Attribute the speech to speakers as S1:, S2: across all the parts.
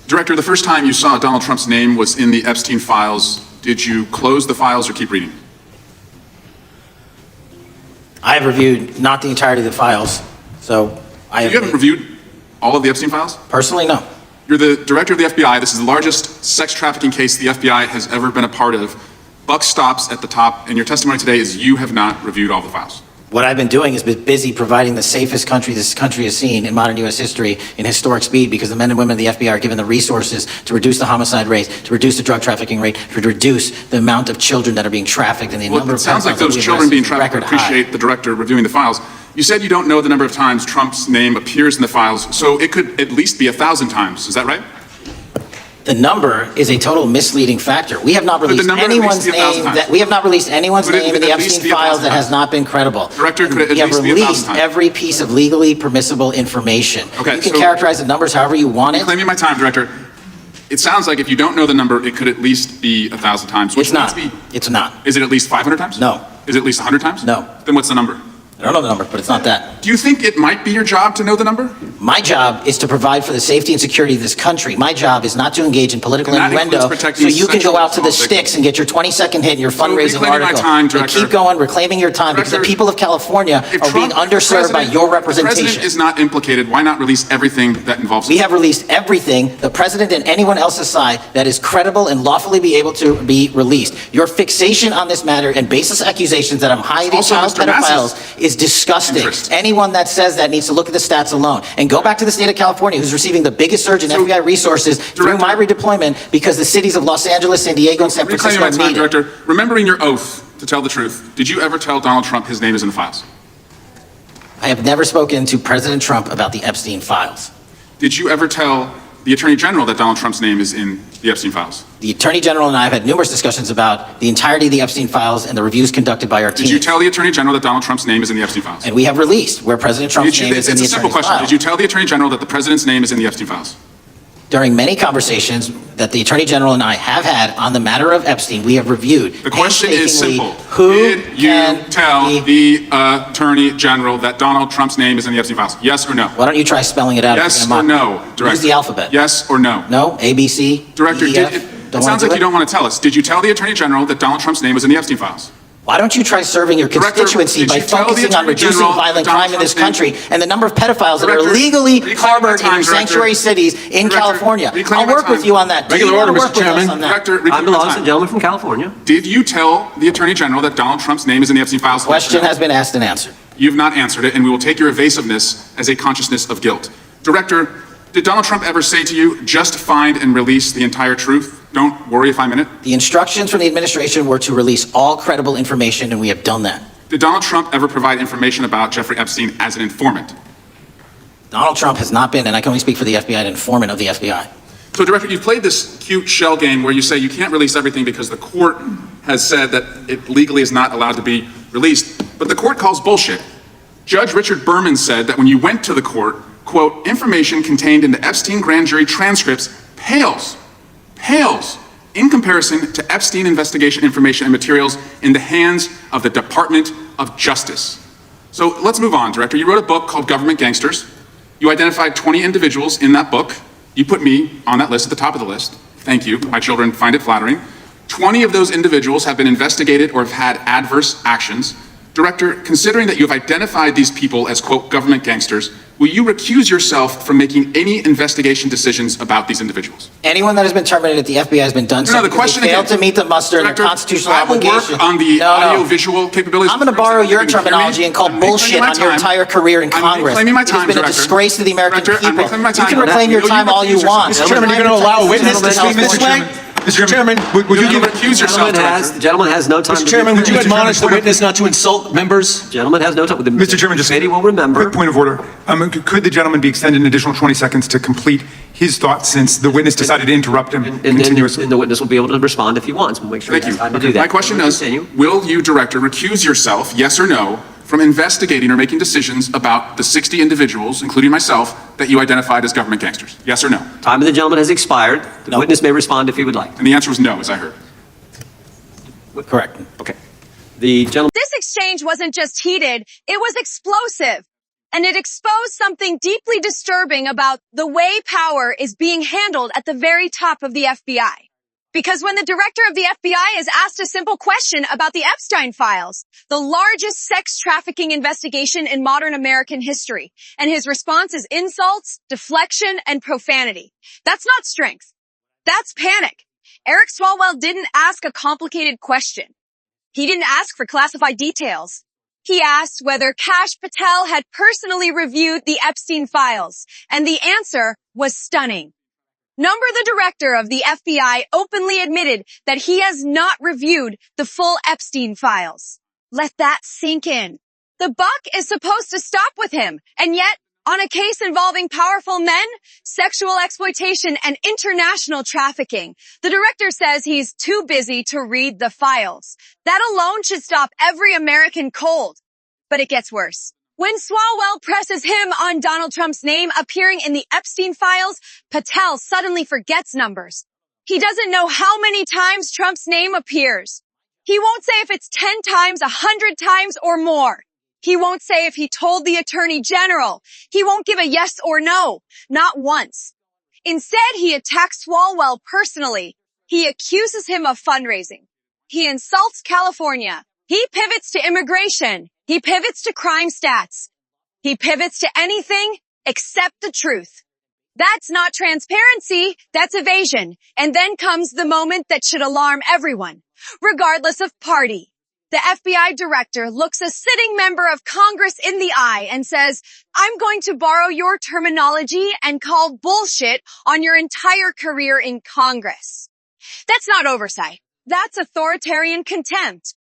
S1: Director, the first time you saw Donald Trump's name was in the Epstein files. Did you close the files or keep reading?
S2: I have reviewed not the entirety of the files, so I have...
S1: You haven't reviewed all of the Epstein files?
S2: Personally, no.
S1: You're the director of the FBI. This is the largest sex trafficking case the FBI has ever been a part of. Buck stops at the top, and your testimony today is you have not reviewed all the files.
S2: What I've been doing is been busy providing the safest country this country has seen in modern U.S. history in historic speed, because the men and women of the FBI are given the resources to reduce the homicide rate, to reduce the drug trafficking rate, to reduce the amount of children that are being trafficked, and the number of...
S1: It sounds like those children being trafficked appreciate the director reviewing the files. You said you don't know the number of times Trump's name appears in the files, so it could at least be 1,000 times. Is that right?
S2: The number is a total misleading factor. We have not released anyone's name in the Epstein files that has not been credible.
S1: Director, could it
S2: we
S1: at
S2: have
S1: least be 1,000
S2: released
S1: times?
S2: every piece of legally permissible information.
S1: Okay,
S2: you can characterize the numbers however you want it.
S1: Claiming my time, Director. It sounds like if you don't know the number, it could at least be 1,000 times.
S2: It's not. It's not.
S1: Is it at least 500 times?
S2: No.
S1: Is it at least 100 times?
S2: No.
S1: Then what's the number?
S2: I don't know the number, but it's not that.
S1: Do you think it might be your job to know the number?
S2: My job is to provide for the safety and security of this country. My job is not to engage in political innuendo so you can go out to the sticks and get your 20-second hit in your fundraising article. And keep going, reclaiming your time, because the people of California are being underserved by your representation.
S1: If the president is not implicated, why not release everything that involves him?
S2: We have released everything, the president and anyone else's side, that is credible and lawfully be able to be released. Your fixation on this matter and baseless accusations that I'm hiding child pedophiles is disgusting. Anyone that says that needs to look at the stats alone and go back to the state of California, who's receiving the biggest surge in FBI resources through my redeployment, because the cities of Los Angeles, San Diego, and San Francisco need it.
S1: Director, remembering your oath to tell the truth, did you ever tell Donald Trump his name is in the files?
S2: I have never spoken to President Trump about the Epstein files.
S1: Did you ever tell the Attorney General that Donald Trump's name is in the Epstein files?
S2: The Attorney General and I have had numerous discussions about the entirety of the Epstein files and the reviews conducted by our team.
S1: Did you tell the Attorney General that Donald Trump's name is in the Epstein files?
S2: And we have released where President Trump's name is in the Epstein files.
S1: It's a simple question. Did you tell the Attorney General that the President's name is in the Epstein files?
S2: During many conversations that the Attorney General and I have had on the matter of Epstein, we have reviewed.
S1: The question is simple.
S2: Who
S1: did you tell the Attorney General that Donald Trump's name is in the Epstein files? Yes or no?
S2: Why don't you try spelling it out?
S1: Yes or no, Director?
S2: Use the alphabet.
S1: Yes or no?
S2: No, A, B, C,
S1: Director,
S2: D, E, F.
S1: it sounds like you don't want to tell us. Did you tell the Attorney General that Donald Trump's name was in the Epstein files?
S2: Why don't you try serving your constituency by focusing on reducing violent crime in this country and the number of pedophiles that are illegally harbored in your sanctuary cities in California? I'll work with you on that.
S3: Regular order, Mr. Chairman.
S1: I'm
S3: the gentleman from California.
S1: Did you tell the Attorney General that Donald Trump's name is in the Epstein files?
S2: The question has been asked and answered.
S1: You've not answered it, and we will take your evasiveness as a consciousness of guilt. Director, did Donald Trump ever say to you, just find and release the entire truth? Don't worry if I'm in it.
S2: The instructions from the administration were to release all credible information, and we have done that.
S1: Did Donald Trump ever provide information about Jeffrey Epstein as an informant?
S2: Donald Trump has not been, and I can only speak for the FBI, an informant of the FBI.
S1: So, Director, you've played this cute shell game where you say you can't release everything because the court has said that it legally is not allowed to be released, but the court calls bullshit. Judge Richard Berman said that when you went to the court, quote, information contained in the Epstein grand jury transcripts pales in comparison to Epstein investigation information and materials in the hands of the Department of Justice. So let's move on, Director. You wrote a book called Government Gangsters. You identified 20 individuals in that book. You put me on that list at the top of the list. Thank you. My children find it flattering. 20 of those individuals have been investigated or have had adverse actions. Director, considering that you have identified these people as, quote, government gangsters, will you recuse yourself from making any investigation decisions about these individuals?
S2: Anyone that has been terminated at the FBI has been done so because they failed to meet the muster and the constitutional obligation.
S1: I will work on the audio-visual capabilities.
S2: I'm going to borrow your terminology and call bullshit on your entire career in Congress.
S1: I'm reclaiming my time,
S2: It's been a disgrace to the American people.
S1: I'm reclaiming my time.
S2: You can reclaim your time all you want.
S3: Mr. Chairman, you're going to allow a witness to speak this way? Mr. Chairman, would you
S1: recuse yourself?
S3: The gentleman has no time.
S4: Mr. Chairman, would you admonish the witness not to insult members?
S3: The gentleman has no time.
S4: Mr. Chairman, just
S3: will remember.
S4: Quick point of order. Could the gentleman be extended an additional 20 seconds to complete his thoughts, since the witness decided to interrupt him continuously?
S3: And the witness will be able to respond if he wants. We'll make sure he has time to do that.
S1: My question is, will you, Director, recuse yourself, yes or no, from investigating or making decisions about the 60 individuals, including myself, that you identified as government gangsters? Yes or no?
S3: Time of the gentleman has expired. The witness may respond if he would like.
S1: And the answer was no, as I heard.
S2: Correct.
S3: Okay. The gentleman.
S5: This exchange wasn't just heated, it was explosive. And it exposed something deeply disturbing about the way power is being handled at the very top of the FBI. Because when the director of the FBI is asked a simple question about the Epstein files, the largest sex trafficking investigation in modern American history, and his response is insults, deflection, and profanity. That's not strength. That's panic. Eric Swalwell didn't ask a complicated question. He didn't ask for classified details. He asked whether Kash Patel had personally reviewed the Epstein files, and the answer was stunning. The director of the FBI openly admitted that he has not reviewed the full Epstein files. Let that sink in. The buck is supposed to stop with him, and yet, on a case involving powerful men, sexual exploitation, and international trafficking, the director says he's too busy to read the files. That alone should stop every American cold. But it gets worse. When Swalwell presses him on Donald Trump's name appearing in the Epstein files, Patel suddenly forgets numbers. He doesn't know how many times Trump's name appears. He won't say if it's 10 times, 100 times, or more. He won't say if he told the attorney general. He won't give a yes or no. Not once. Instead, he attacks Swalwell personally. He accuses him of fundraising. He insults California. He pivots to immigration. He pivots to crime stats. He pivots to anything except the truth. That's not transparency. That's evasion. And then comes the moment that should alarm everyone, regardless of party. The FBI director looks a sitting member of Congress in the eye and says, "I'm going to borrow your terminology and call bullshit on your entire career in Congress." That's not oversight. That's authoritarian contempt.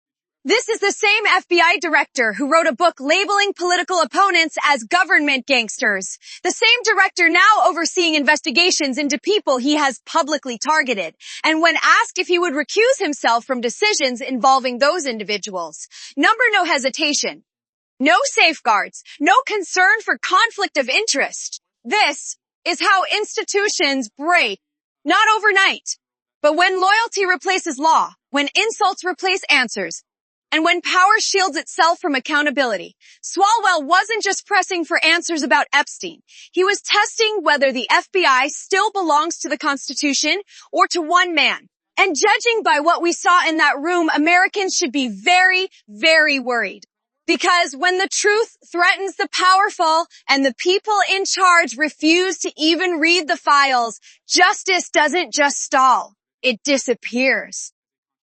S5: This is the same FBI director who wrote a book labeling political opponents as government gangsters. The same director now overseeing investigations into people he has publicly targeted. And when asked if he would recuse himself from decisions involving those individuals, no hesitation. No safeguards. No concern for conflict of interest. This is how institutions break. Not overnight. But when loyalty replaces law, when insults replace answers, and when power shields itself from accountability, Swalwell wasn't just pressing for answers about Epstein. He was testing whether the FBI still belongs to the Constitution or to one man. And judging by what we saw in that room, Americans should be very, very worried. Because when the truth threatens the powerful and the people in charge refuse to even read the files, justice doesn't just stall. It disappears.